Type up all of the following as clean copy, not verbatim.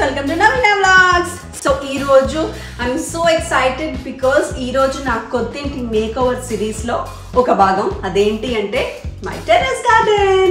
welcome to Navina Vlogs. So I'm so excited because na Kodinti makeover series lo oka bhagam adenti ante my terrace garden.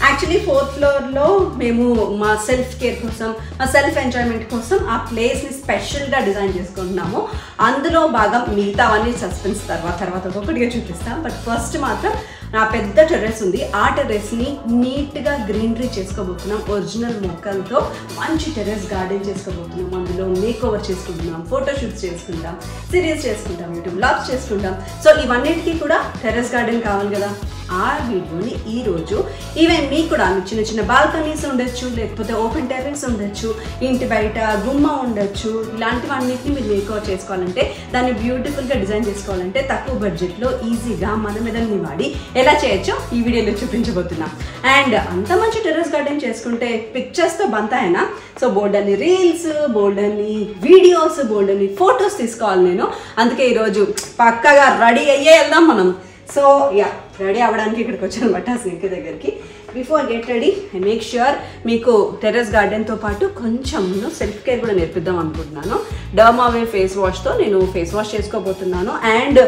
Actually 4th floor lo memu ma self care kosam ma self enjoyment kosam aa place ni special ga design chesukuntunnamo. Andulo bhagam meeta avani suspense tarvata okatiga chupista, but first matram నా పెద్ద terrace ఉంది. ఆ terrace ని neat గా greenery చేసుకోబోతున్నాం. Original మొక్కలతో మంచి terrace garden చేసుకోబోతున్నాం. అందులో మేక్ ఓవర్ చేసుకుంటున్నాం, ఫోటో షూట్స్ చేసుకుంటాం, సిరీస్ చేసుకుంటాం, యూట్యూబ్ వ్లాగ్స్ చేసుకుంటాం. సో ఇవన్నిటికీ కూడా టెర్రస్ గార్డెన్ కావాలి కదా. ఆ వీడియోని ఈ రోజు ఈవెన్ మీకు కూడా చిన్న చిన్న బాల్కనీస్ ఉండొచ్చు, లేకపోతే ఓపెన్ టెర్రస్ ఉండొచ్చు, ఇంటి బయట గుమ్మ ఉండొచ్చు, ఇలాంటివన్నిటిని మీరు మేక్ ఓవర్ చేసుకోవాలంటే, దాన్ని బ్యూటిఫుల్గా డిజైన్ చేసుకోవాలంటే తక్కువ బడ్జెట్లో ఈజీగా మన మెదడుని వాడి ఎలా చేయొచ్చో ఈ వీడియోలో చూపించబోతున్నాం. అండ్ అంత మంచి టెర్రస్ గార్డెన్ చేసుకుంటే పిక్చర్స్తో బంతాయనా. సో బోల్డ్ అని రీల్స్, బోల్డ్ అని వీడియోస్, బోల్డ్ అని ఫొటోస్ తీసుకోవాలి నేను. అందుకే ఈరోజు పక్కగా రెడీ అయ్యే వెళ్దాం మనం. సో యా, రెడీ అవ్వడానికి ఇక్కడికి వచ్చానమాట స్నిక్ దగ్గరికి. Before get ready I make sure మీకు టెర్రస్ గార్డెన్తో పాటు కొంచెం సెల్ఫ్ కేర్ కూడా నేర్పిద్దాం అనుకుంటున్నాను. డర్మావే ఫేస్ వాష్తో నేను ఫేస్ వాష్ చేసుకోబోతున్నాను. అండ్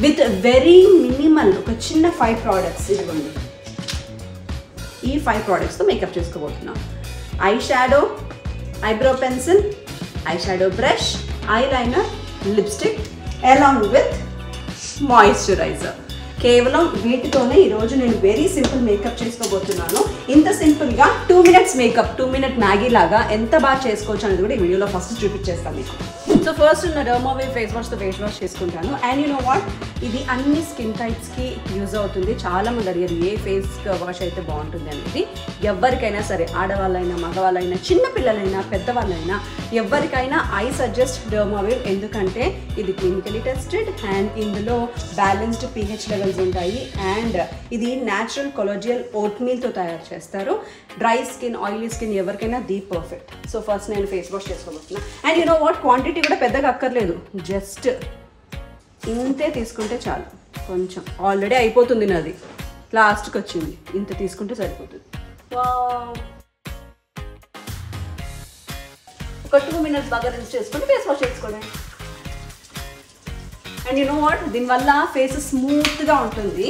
విత్ వెరీ మినిమల్ ఒక చిన్న 5 ప్రోడక్ట్స్ ఇదిగోండి. ఈ 5 ప్రోడక్ట్స్తో మేకప్ చేసుకోబోతున్నాను. Eye shadow, eyebrow pencil, eye shadow brush, eye liner, lipstick along with moisturiser. కేవలం వీటితోనే ఈరోజు నేను వెరీ సింపుల్ మేకప్ చేసుకోబోతున్నాను. ఇంత సింపుల్గా 2 minutes మేకప్, 2 minute మ్యాగీ లాగా ఎంత బాగా చేసుకోవచ్చు అనేది కూడా ఈ వీడియోలో ఫస్ట్ చూపించేస్తాను మీకు. సో ఫస్ట్ ఉన్న డర్మావే ఫేస్ వాష్తో ఫేస్ వాష్ చేసుకుంటాను. అండ్ యూ నో వాట్, ఇది అన్ని స్కిన్ టైప్స్కి యూజ్ అవుతుంది. చాలామంది అడిగారు ఏ ఫేస్ వాష్ అయితే బాగుంటుంది అనేది. ఎవరికైనా సరే, ఆడవాళ్ళైనా మగవాళ్ళైనా, చిన్నపిల్లలైనా పెద్దవాళ్ళైనా, ఎవరికైనా ఐ సజెస్ట్ డర్మావేవ్. ఎందుకంటే ఇది క్లినికలీ టెస్టెడ్ అండ్ ఇందులో బ్యాలెన్స్డ్ pH లెవెల్స్ ఉంటాయి. అండ్ ఇది న్యాచురల్ కొలాజియల్ ఓట్ మీల్తో తయారు చేస్తారు. డ్రై స్కిన్, ఆయిలీ స్కిన్ ఎవరికైనా ది పర్ఫెక్ట్. సో ఫస్ట్ నేను ఫేస్ వాష్ చేసుకోబోతున్నా. And you know what, quantity కూడా పెద్దగా అక్కర్లేదు, జస్ట్ ఇంతే తీసుకుంటే చాలు. కొంచెం ఆల్రెడీ అయిపోతుంది నాది, లాస్ట్కి వచ్చింది, ఇంత తీసుకుంటే సరిపోతుంది. ఒక 2 minutes బాగా రిన్స్ చేసుకుంటే ఫేస్ వాష్ చేసుకోండి. అండ్ యూ నో వాట్, దీనివల్ల ఫేస్ స్మూత్గా ఉంటుంది.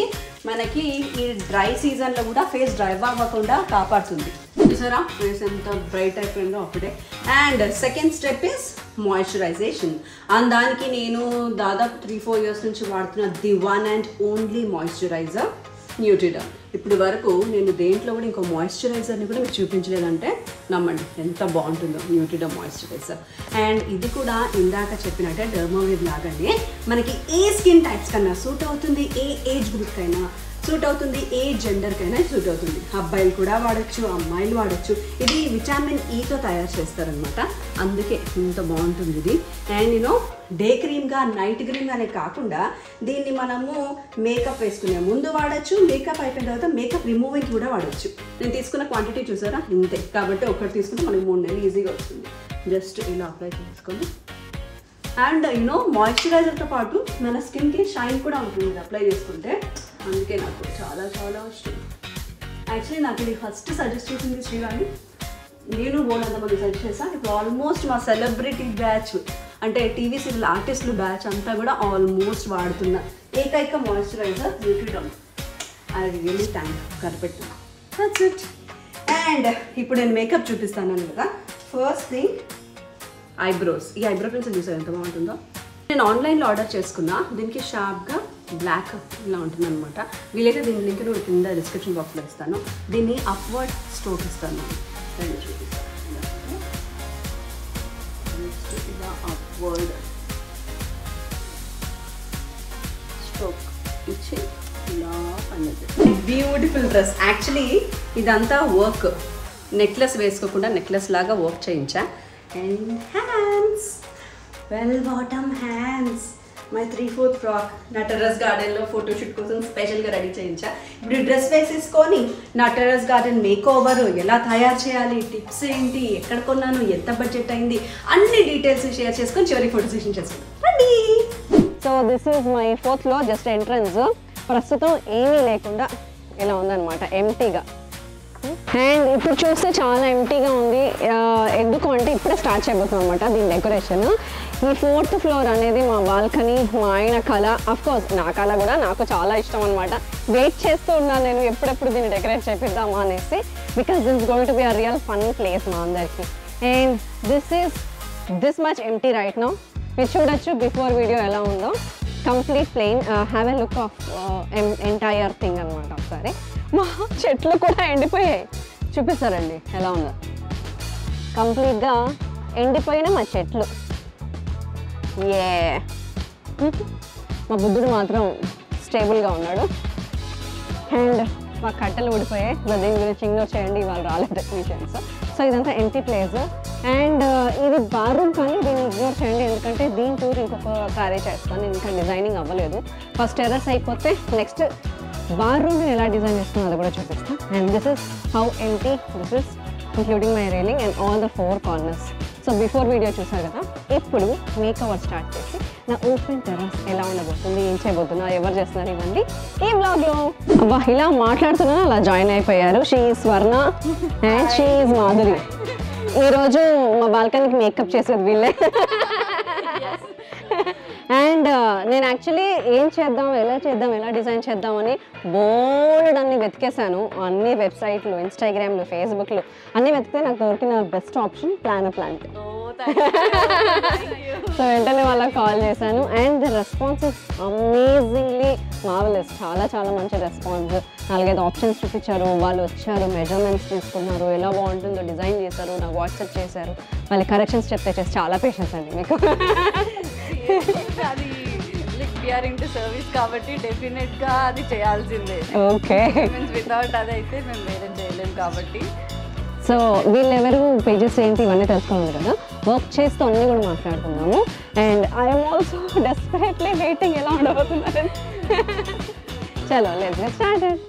మనకి ఈ డ్రై సీజన్లో కూడా ఫేస్ డ్రై అవ్వకుండా కాపాడుతుంది. చూసారా ఫేస్ ఎంత బ్రైట్ అయిపోయిందో అప్పుడే. And second step is moisturisation. And దానికి నేను దాదాపు 3-4 years నుంచి వాడుతున్న the one and only moisturiser Nutriderm. ఇప్పుడు వరకు నేను దేంట్లో కూడా ఇంకో మాయిశ్చరైజర్ని కూడా మీకు చూపించలేదంటే నమ్మండి ఎంత బాగుంటుందో న్యూట్రిడర్మ్ మాయిశ్చరైజర్. అండ్ ఇది కూడా ఇందాక చెప్పినట్టే డర్మావేవ్ లాగానే మనకి ఏ స్కిన్ టైప్స్ కన్నా సూట్ అవుతుంది, ఏ ఏజ్ గ్రూప్కైనా సూట్ అవుతుంది, ఏ జెండర్కైనా సూట్ అవుతుంది. అబ్బాయిలు కూడా వాడచ్చు, అమ్మాయిలు వాడచ్చు. ఇది విటమిన్ ఈతో తయారు చేస్తారనమాట, అందుకే ఇంత బాగుంటుంది ఇది. అండ్ యూనో డే క్రీమ్గా, నైట్ క్రీమ్గానే కాకుండా దీన్ని మనము మేకప్ వేసుకునే ముందు వాడచ్చు, మేకప్ అయిపోయిన తర్వాత మేకప్ రిమూవింగ్ కూడా వాడచ్చు. నేను తీసుకున్న క్వాంటిటీ చూసారా ఇంతే, కాబట్టి ఒకటి తీసుకుంటే మనకి 3 నెలలు ఈజీగా వస్తుంది. జస్ట్ ఇలా అప్లై చేసుకోండి. అండ్ యూనో మాయిశ్చరైజర్తో పాటు మన స్కిన్కి షైన్ కూడా ఉంటుంది ఇది అప్లై చేసుకుంటే. అందుకే నాకు చాలా చాలా ఇష్టం. యాక్చువల్లీ నాకు ఇది ఫస్ట్ సజెస్ట్ చేసింది శ్రీవాణి. నేను బోల్డంతమంది సజెస్ట్ చేశాను. ఇప్పుడు ఆల్మోస్ట్ మా సెలబ్రిటీ బ్యాచ్, అంటే టీవీ సీరియల్ ఆర్టిస్టులు బ్యాచ్ అంతా కూడా ఆల్మోస్ట్ వాడుతున్న ఏకైక మాయిశ్చరైజర్ న్యూట్రిడర్మ్. ఐ రియల్లీ థ్యాంక్ కనిపెట్టిన. That's it. అండ్ ఇప్పుడు నేను మేకప్ చూపిస్తాను కదా. First thing eyebrows. ఈ ఐబ్రో పెన్సిల్ చూసారు ఎంత బాగుంటుందో. నేను ఆన్లైన్లో ఆర్డర్ చేసుకున్నా. దీనికి షార్ప్గా బ్లాక్ ఇలా ఉంటుంది అనమాట. వీలైతే దీని లింక్ కూడా కింద డిస్క్రిప్షన్ బాక్స్లో ఇస్తాను. దీన్ని అప్వర్డ్ స్ట్రోక్ ఇస్తాను. రెండు చూపిస్తాను. ఇలా అప్వర్డ్ స్ట్రోక్ ఇచ్చి ఇలా పనిచేస్తాను. Beautiful dress. యాక్చువల్లీ ఇదంతా వర్క్, నెక్లెస్ వేసుకోకుండా నెక్లెస్ లాగా వర్క్ చేయించా. And hands, bell bottom hands, my 3/4 frock నా టెర్రస్ గార్డెన్లో ఫోటోషూట్ కోసం స్పెషల్గా రెడీ చేయించా. ఇప్పుడు డ్రెస్ వేసేసుకొని నా టెర్రస్ గార్డెన్ మేక్ ఓవర్ ఎలా తయారు చేయాలి, టిప్స్ ఏంటి, ఎక్కడ కొన్నాను, ఎంత బడ్జెట్ అయింది, అన్ని డీటెయిల్స్ షేర్ చేసుకొని చివరి ఫోటో సెషన్ చేసుకుంటాం. రండి. So this is my 4th floor just entrance. ప్రస్తుతం ఏమీ లేకుండా ఇలా ఉందన్నమాట, ఎంటీగా. అండ్ ఇప్పుడు చూస్తే చాలా ఎంటీగా ఉంది. ఎందుకు అంటే ఇప్పుడే స్టార్ట్ చేయబోతున్నాం అనమాట దీని డెకరేషన్. ఈ 4th ఫ్లోర్ అనేది మా బాల్కనీ, మా ఆయన కళ. అఫ్కోర్స్ నా కళ కూడా నాకు చాలా ఇష్టం అనమాట. వెయిట్ చేస్తూ ఉన్నాను నేను ఎప్పుడెప్పుడు దీన్ని డెకరేట్ చేపిద్దామా అనేసి, because this is going to be a real fun place మా అందరికి. And this much empty right now. మీరు చూడొచ్చు బిఫోర్ వీడియో ఎలా ఉందో. Complete plain. Have a look of entire thing అనమాట. ఒకసారి మా చెట్లు కూడా ఎండిపోయాయి, చూపిస్తారండి ఎలా ఉందో. కంప్లీట్గా ఎండిపోయిన మా చెట్లు. ఏ మా బుద్ధుడు మాత్రం స్టేబుల్గా ఉన్నాడు. అండ్ మా కట్టెలు ఊడిపోయాయి. దీని గురించి ఇగ్నోర్ చేయండి, ఇవాళ రాలేదు టెక్నీషియన్స్. సో ఇదంతా ఎంటీ ప్లేస్. అండ్ ఇది బాత్రూమ్, కానీ దీన్ని ఇగ్నోర్ చేయండి ఎందుకంటే దీని టూర్ ఇంకొక క్యారీ చేస్తాను. ఇంకా డిజైనింగ్ అవ్వలేదు. ఫస్ట్ టెర్రస్ అయిపోతే నెక్స్ట్ బాత్రూమ్ ఎలా డిజైన్ చేస్తున్నాను అది కూడా చూపిస్తాను. And this is how empty this is, including my railing and all the 4 corners. So before video చూసారు కదా, ఇప్పుడు మేకవర్ స్టార్ట్ చేసి నా ఓపెన్ టెర్రస్ ఎలా ఉండబోతుంది, ఏం చేయబోతున్నా, ఎవరు చేస్తున్నారు ఇవన్నీ ఈ వ్లాగ్లో. అబ్బా ఇలా మాట్లాడుతున్నా అలా జాయిన్ అయిపోయారు. She is Swarna and she is Madhuri. ఈరోజు మా బాల్కనీకి మేకప్ చేసేది వీళ్ళే. అండ్ నేను యాక్చువల్లీ ఏం చేద్దాం, ఎలా డిజైన్ చేద్దామని బోల్డ్ అన్ని వెతికేసాను. అన్ని వెబ్సైట్లు, ఇన్స్టాగ్రామ్లు, ఫేస్బుక్లు అన్నీ వెతికితే నాకు దొరికిన బెస్ట్ ఆప్షన్ ప్లాంట్. సో వెంటనే వాళ్ళకి కాల్ చేశాను. And the response is amazingly marvellous. చాలా మంచి రెస్పాన్స్. 4-5 ఆప్షన్స్ చూపించారు. వాళ్ళు వచ్చారు, మెజర్మెంట్స్ తీసుకున్నారు, ఎలా బాగుంటుందో డిజైన్ చేశారు, నాకు వాట్సాప్ చేశారు. వాళ్ళ కరెక్షన్స్ చెప్తే చేసి చాలా పేషెన్స్ అండి మీకు. అది వీఆర్ ఇంటూ సర్వీస్ కాబట్టి డెఫినెట్గా అది చేయాల్సిందే. ఓకే, వితౌట్ అదైతే మేము వేరే చేయలేము కాబట్టి. సో వీళ్ళెవరు, పేజెస్ ఏంటి ఇవన్నీ తెలుసుకోవాలి కదా. వర్క్ చేస్తూ అన్నీ కూడా మాట్లాడుతున్నాము. And I'm also desperately waiting ఎలా ఉండబోతున్నారని. చలో let's get started.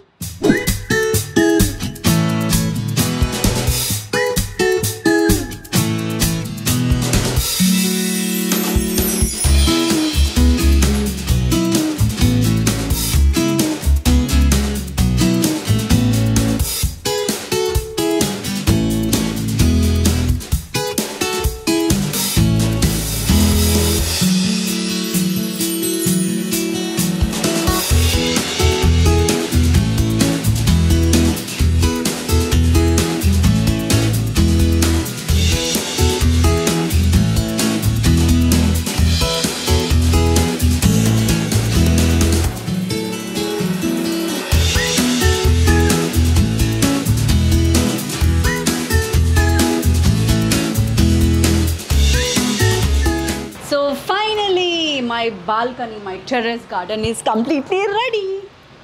My balcony, my terrace garden is completely ready.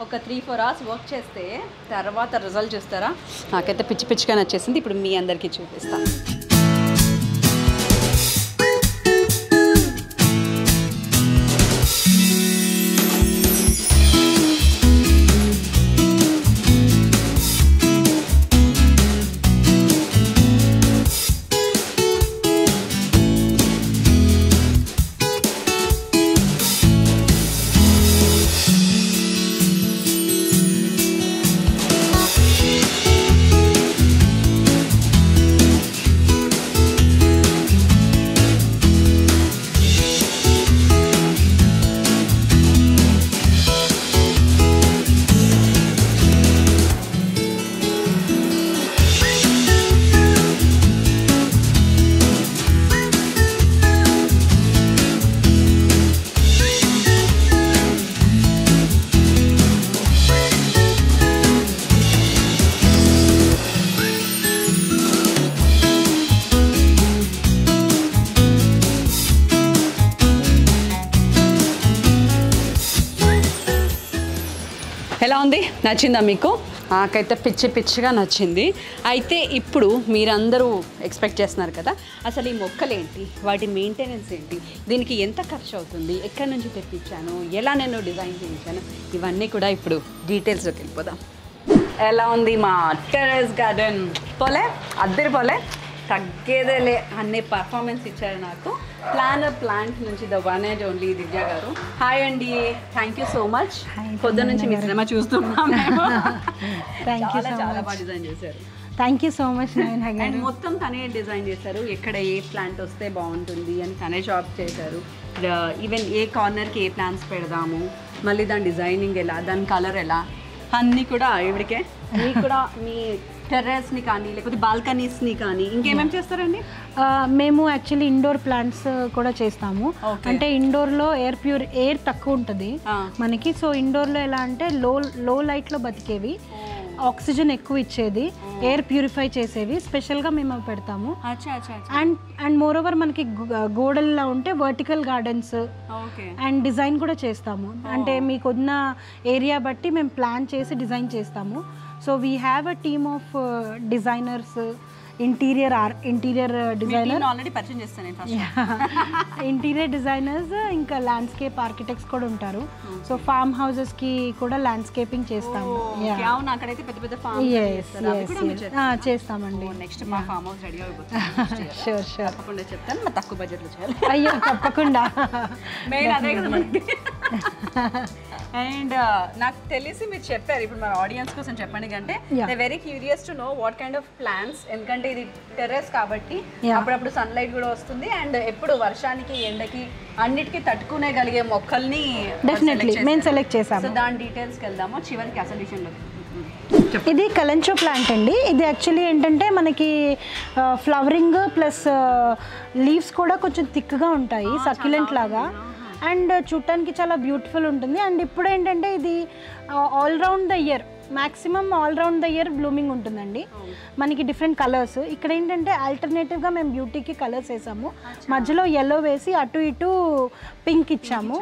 ఒక 3-4 hours వర్క్ చేస్తే తర్వాత రిజల్ట్ చూస్తారా, నాకైతే పిచ్చిగా నచ్చేసింది. ఇప్పుడు మీ అందరికీ చూపిస్తాను. ఎలా ఉంది, నచ్చిందా మీకు? నాకైతే పిచ్చిగా నచ్చింది. అయితే ఇప్పుడు మీరందరూ ఎక్స్పెక్ట్ చేస్తున్నారు కదా, అసలు ఈ మొక్కలేంటి, వాటి మెయింటెనెన్స్ ఏంటి, దీనికి ఎంత ఖర్చు అవుతుంది, ఎక్కడి నుంచి తెప్పించాను, ఎలా నేను డిజైన్ చేయించాను, ఇవన్నీ కూడా ఇప్పుడు డీటెయిల్స్లోకి వెళ్ళిపోదాం. ఎలా ఉంది మా టెర్రస్ గార్డెన్? పోలే, అద్దరి పోలే, తగ్గేదేలే అన్ని పర్ఫార్మెన్స్ ఇచ్చారు నాకు. ప్లానర్ ప్లాంట్ నుంచి ద వన్ అండ్ ఓన్లీ దివ్య గారు. హాయ్ అండి, థ్యాంక్ యూ సో మచ్. పొద్దున్న నుంచి మీ సినిమా చూస్తున్నాం. చాలా బాగా డిజైన్ చేశారు. Thank you so much Naveena and గారు. మొత్తం తనే డిజైన్ చేశారు, ఎక్కడ ఏ ప్లాంట్ వస్తే బాగుంటుంది అని తనే షాప్ చేశారు. ఈవెన్ ఏ కార్నర్కి ఏ ప్లాంట్స్ పెడదాము, మళ్ళీ దాని డిజైనింగ్ ఎలా, దాని కలర్ ఎలా, అన్నీ కూడా ఇవిడికే. మీకు కూడా మీ టెర్రస్ని కానీ లేకపోతే బాల్కనీస్ని కానీ ఇంకేమేమి చేస్తారండి? మేము యాక్చువల్లీ ఇండోర్ ప్లాంట్స్ కూడా చేస్తాము. Okay. అంటే ఇండోర్లో ఎయిర్ తక్కువ ఉంటుంది మనకి. సో ఇండోర్లో ఎలా అంటే లో లైట్లో బతికేవి, ఆక్సిజన్ ఎక్కువ ఇచ్చేది, ఎయిర్ ప్యూరిఫై చేసేవి స్పెషల్గా మేము అవి పెడతాము. అండ్ మోర్ ఓవర్ మనకి గోడల్లో ఉంటే వర్టికల్ గార్డెన్స్ అండ్ డిజైన్ కూడా చేస్తాము. అంటే మీకు ఉన్న ఏరియా బట్టి మేము ప్లాన్ చేసి డిజైన్ చేస్తాము. So we have a team of designers, interior designer already పరిచయం చేస్తాను ఇంటీరియర్ డిజైనర్స్, ఇంకా ల్యాండ్స్కేప్ ఆర్కిటెక్ట్స్ కూడా ఉంటారు. సో ఫార్మ్ హౌసెస్ కి కూడా ల్యాండ్స్కేపింగ్ చేస్తాము. అక్కడైతే పెద్ద పెద్ద చేస్తామండి. నెక్స్ట్ మా ఫార్మ్ హౌస్ రెడీ అయిపోతుంది. షూర్ తప్పకుండా చెప్తాను, మా తక్కువ బడ్జెట్లో చేయాలి. అయ్యో తప్పకుండా. మెయిన్ అదే కదా మనకి. అండ్ నాకు తెలిసి మీరు చెప్పారు, ఇప్పుడు మన ఆడియన్స్ కోసం చెప్పండి, అంటే they very curious to know what kind of plants. ఎందుకంటే ఇది టెర్రస్ కాబట్టి అప్పుడప్పుడు సన్లైట్ కూడా వస్తుంది, అండ్ ఎప్పుడు వర్షానికి ఎండకి అన్నిటికీ తట్టుకునేగలిగే మొక్కల్ని డెఫినెట్లీ మేము సెలెక్ట్ చేసాము. సో దాని డీటెయిల్స్కి వెళ్దాము చివరికి అసలు విషయంలో. ఇది కలంచో ప్లాంట్ అండి. ఇది యాక్చువల్లీ ఏంటంటే మనకి ఫ్లవరింగ్ ప్లస్ లీవ్స్ కూడా కొంచెం థిక్గా ఉంటాయి, సక్యులెంట్ లాగా, అండ్ చూడటానికి చాలా బ్యూటిఫుల్ ఉంటుంది. అండ్ ఇప్పుడు ఏంటంటే ఇది all round the year, maximum all round the year blooming ఉంటుందండి. మనకి డిఫరెంట్ కలర్స్. ఇక్కడ ఏంటంటే ఆల్టర్నేటివ్గా మేము బ్యూటీకి కలర్స్ వేసాము, మధ్యలో ఎల్లో వేసి అటు ఇటు పింక్ ఇచ్చాము.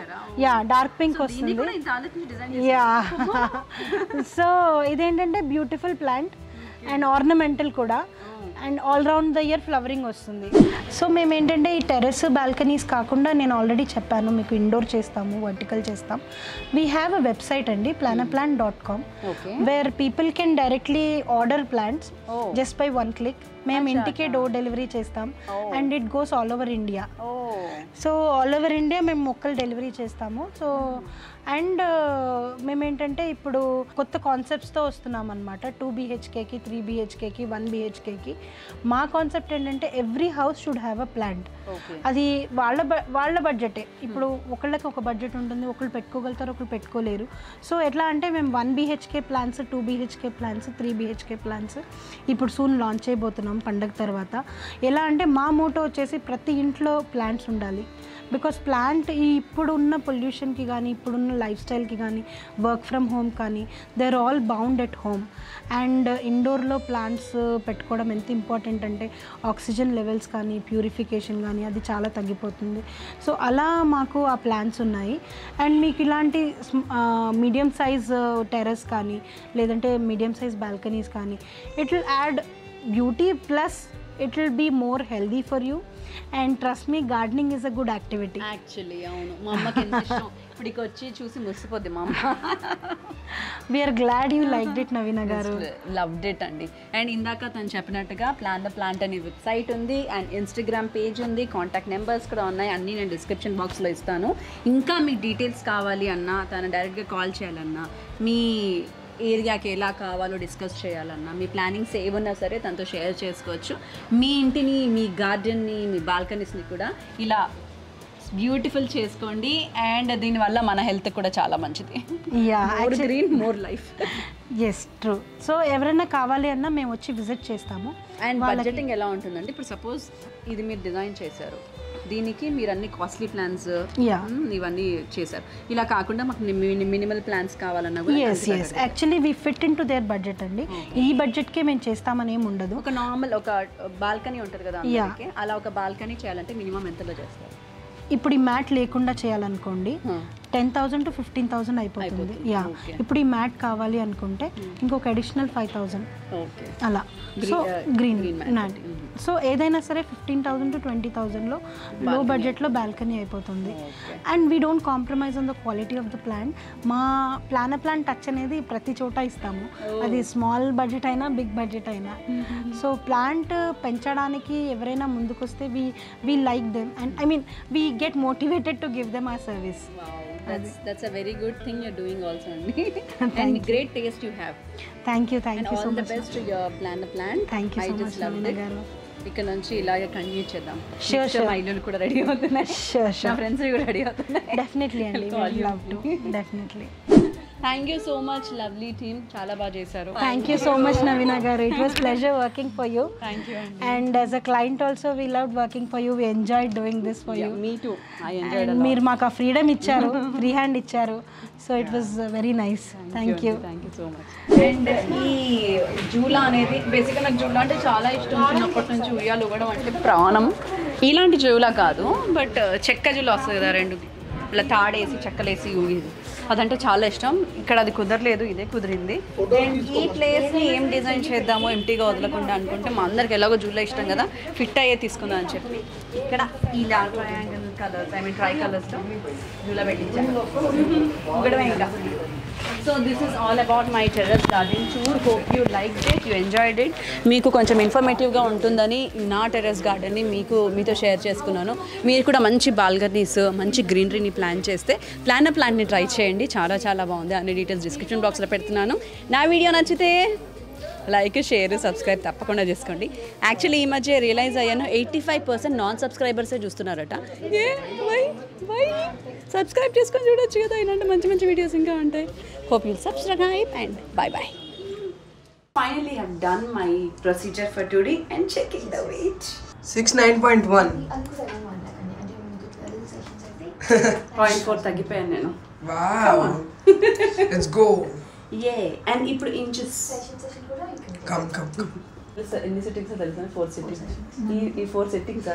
డార్క్ పింక్ వస్తుంది. సో ఇదేంటంటే బ్యూటిఫుల్ ప్లాంట్ అండ్ ఆర్నమెంటల్ కూడా, and all round the year flowering వస్తుంది. సో మేము ఏంటంటే ఈ టెర్రస్ బాల్కనీస్ కాకుండా నేను ఆల్రెడీ చెప్పాను మీకు ఇండోర్ చేస్తాము, వర్టికల్ చేస్తాం. వీ హ్యావ్ అ వెబ్సైట్ అండి, planaplant.com, where people can directly order plants just by 1 click. మేము ఇంటికే డోర్ డెలివరీ చేస్తాం and it goes all over India. So all over India మేము మొక్కలు డెలివరీ చేస్తాము. సో అండ్ మేమేంటంటే ఇప్పుడు కొత్త కాన్సెప్ట్స్తో వస్తున్నాం అనమాట. 2 BHKకి, 3 BHKకి, 1 BHKకి. మా కాన్సెప్ట్ ఏంటంటే every house should have a plant. అది వాళ్ళ బడ్జెటే. ఇప్పుడు ఒకళ్ళకి ఒక బడ్జెట్ ఉంటుంది, ఒకళ్ళు పెట్టుకోగలుగుతారు, ఒకళ్ళు పెట్టుకోలేరు. సో ఎట్లా అంటే మేము 1 BHK plans, 2 BHK plans, 3 BHK plans ఇప్పుడు సూన్ లాంచ్ చేయబోతున్నాం పండగ తర్వాత. ఎలా అంటే మా మోటో వచ్చేసి ప్రతి ఇంట్లో ప్లాంట్స్ ఉండాలి. బికాస్ ప్లాంట్ ఇప్పుడున్న పొల్యూషన్కి కానీ, ఇప్పుడున్న లైఫ్ స్టైల్కి కానీ, వర్క్ ఫ్రమ్ హోమ్ కానీ, they are all bound at home. And ఇండోర్లో ప్లాంట్స్ పెట్టుకోవడం ఎంత ఇంపార్టెంట్ అంటే ఆక్సిజన్ లెవెల్స్ కానీ, ప్యూరిఫికేషన్ కానీ అది చాలా తగ్గిపోతుంది. సో అలా మాకు ఆ ప్లాంట్స్ ఉన్నాయి. అండ్ మీకు ఇలాంటి మీడియం సైజ్ టెర్రస్ కానీ, లేదంటే మీడియం సైజ్ బాల్కనీస్ కానీ, it will add beauty plus it will be more healthy for you. And trust me, gardening is a good activity. Actually అవును, మా అమ్మకి ఎంత ఇష్టం. ఇప్పటికి వచ్చి చూసి మురిసిపోద్ది మా అమ్మ. We are glad you like it Naveena garu. Loved it అండి. అండ్ ఇందాక తను చెప్పినట్టుగా ప్లాన్ ద ప్లాంట్ అనే వెబ్సైట్ ఉంది, అండ్ ఇన్స్టాగ్రామ్ పేజ్ ఉంది, కాంటాక్ట్ నెంబర్స్ కూడా ఉన్నాయి. అన్నీ నేను డిస్క్రిప్షన్ బాక్స్లో ఇస్తాను. ఇంకా మీకు డీటెయిల్స్ కావాలి అన్నా, తను డైరెక్ట్గా కాల్ చేయాలన్నా, మీ ఏరియాకి ఎలా కావాలో డిస్కస్ చేయాలన్నా, మీ ప్లానింగ్స్ ఏమన్నా సరే తనతో షేర్ చేసుకోవచ్చు. మీ ఇంటిని, మీ గార్డెన్ని, మీ బాల్కనీస్ని కూడా ఇలా బ్యూటిఫుల్ చేసుకోండి. అండ్ దీనివల్ల మన హెల్త్ కూడా చాలా మంచిది. Green more life. Yes true. So ఎవరైనా కావాలి అన్నా మేము వచ్చి విజిట్ చేస్తాము. అండ్ బడ్జెటింగ్ ఎలా ఉంటుందంటే, ఇప్పుడు సపోజ్ ఇది మీరు డిజైన్ చేశారు, దీనికి మీరు అన్ని కాస్ట్లీ ప్లాన్స్ ఇవన్నీ చేశారు. ఇలా కాకుండా మాకు మినిమల్ ప్లాన్స్ కావాలన్నా కూడా actually we fit in to their budget అండి. ఈ బడ్జెట్కే మేము చేస్తామని ఏమి ఉండదు. ఒక నార్మల్ ఒక బాల్కనీ ఉంటుంది కదా, అలా ఒక బాల్కనీ చేయాలంటే మినిమం ఎంతలో చేస్తారు? ఇప్పుడు ఈ మ్యాట్ లేకుండా చేయాలనుకోండి 10,000 to 15,000 అయిపోతుంది. ఇప్పుడు ఈ మ్యాట్ కావాలి అనుకుంటే ఇంకొక అడిషనల్ 5,000 అలా. So green mat. సో ఏదైనా సరే 15,000 to 20,000లో లో బడ్జెట్లో బాల్కనీ అయిపోతుంది. And we don't compromise on the quality of the plant. మా ప్లాన్ టచ్ అనేది ప్రతి చోట ఇస్తాము, అది స్మాల్ బడ్జెట్ అయినా బిగ్ బడ్జెట్ అయినా. సో ప్లాంట్ పెంచడానికి ఎవరైనా ముందుకు వస్తే we like them, and I mean we get motivated to give them ఆ service. That's a very good thing you're doing also, Andy. And great taste you have. Thank you And all so the much. best to your plan. Thank you I so just much, loved Navina it. garu. ఇక్కడ నుంచి ఇలాగే continue చేద్దాం. Sure, sure. మా ఇల్లులు కూడా ready అవుతున్నాయి. Sure, నా sure. Friends కూడా రెడీ అవుతున్నాయి. డెఫినెట్లీ అండి, Call you. Love to definitely. Thank you so much lovely team, చాలా బాగా చేశారు. Thank you so much Naveena garu, it was pleasure working for you. Thank you అండి. And as a client also we love working for you, we enjoy doing this for you. Me too, I enjoyed and మీరు మాకు ఆ freedom ఇచ్చారు, free hand ఇచ్చారు, so it was very nice. Thank you. Thank you so much. And ఈ జూలా అనేది బేసిక్గా నాకు జూలా అంటే చాలా ఇష్టం. చిన్నప్పటి నుంచి ఉయ్యాలు కూడా అంటే ప్రాణం. ఇలాంటి జూలా కాదు, బట్ చెక్క జూలా వస్తుంది కదా, రెండు ఇలా తాడేసి చెక్కలేసి ఊగింది, అదంటే చాలా ఇష్టం. ఇక్కడ అది కుదరలేదు, ఇదే కుదిరింది. అండ్ ఈ ప్లేస్ని ఏం డిజైన్ చేద్దామో ఎంటీగా వదలకుండా అనుకుంటే మా అందరికి ఎలాగో జూలా ఇష్టం కదా, ఫిట్ అయ్యే తీసుకుందాం అని చెప్పి ఇక్కడ ఇలా triangle colours, I mean tri కలర్స్తో జూలా పెట్టించాను. ఒకటమే ఇంకా. So this is all about my terrace garden tour. Hope you like it, you enjoyed it. మీకు కొంచెం ఇన్ఫర్మేటివ్గా ఉంటుందని నా టెర్రస్ గార్డెన్ని మీతో షేర్ చేసుకున్నాను. మీరు కూడా మంచి బాల్కనీస్, మంచి గ్రీనరీని ప్లాన్ చేస్తే ప్లాంట్ని ట్రై చేయండి, చాలా చాలా బాగుంది. అన్ని డీటెయిల్స్ డిస్క్రిప్షన్ బాక్స్లో పెడుతున్నాను. నా వీడియో నచ్చితే లైక్, షేర్, సబ్స్క్రైబ్ తప్పకుండా చేసుకోండి. యాక్చువల్లీ ఈ మధ్య రియలైజ్ అయ్యాను, 85% నాన్ సబ్స్క్రైబర్సే చూస్తున్నారట. వై సబ్స్క్రైబ్ చేసుకొని చూడొచ్చు కదా, ఇలాంటి మంచి మంచి వీడియోస్ ఇంకా ఉంటాయి. Hope you subscribe and bye. Finally, I've done my procedure for today and checking the weight. 69.1. 0.4 తగ్గిపోయాను నేను. Wow. Let's go. And ఇప్పుడు ఇంచెస్ Come. ఎన్ని సెట్టింగ్స్ తెలుసా? 4 సెట్టింగ్స్. ఈ 4 సెట్టింగ్స్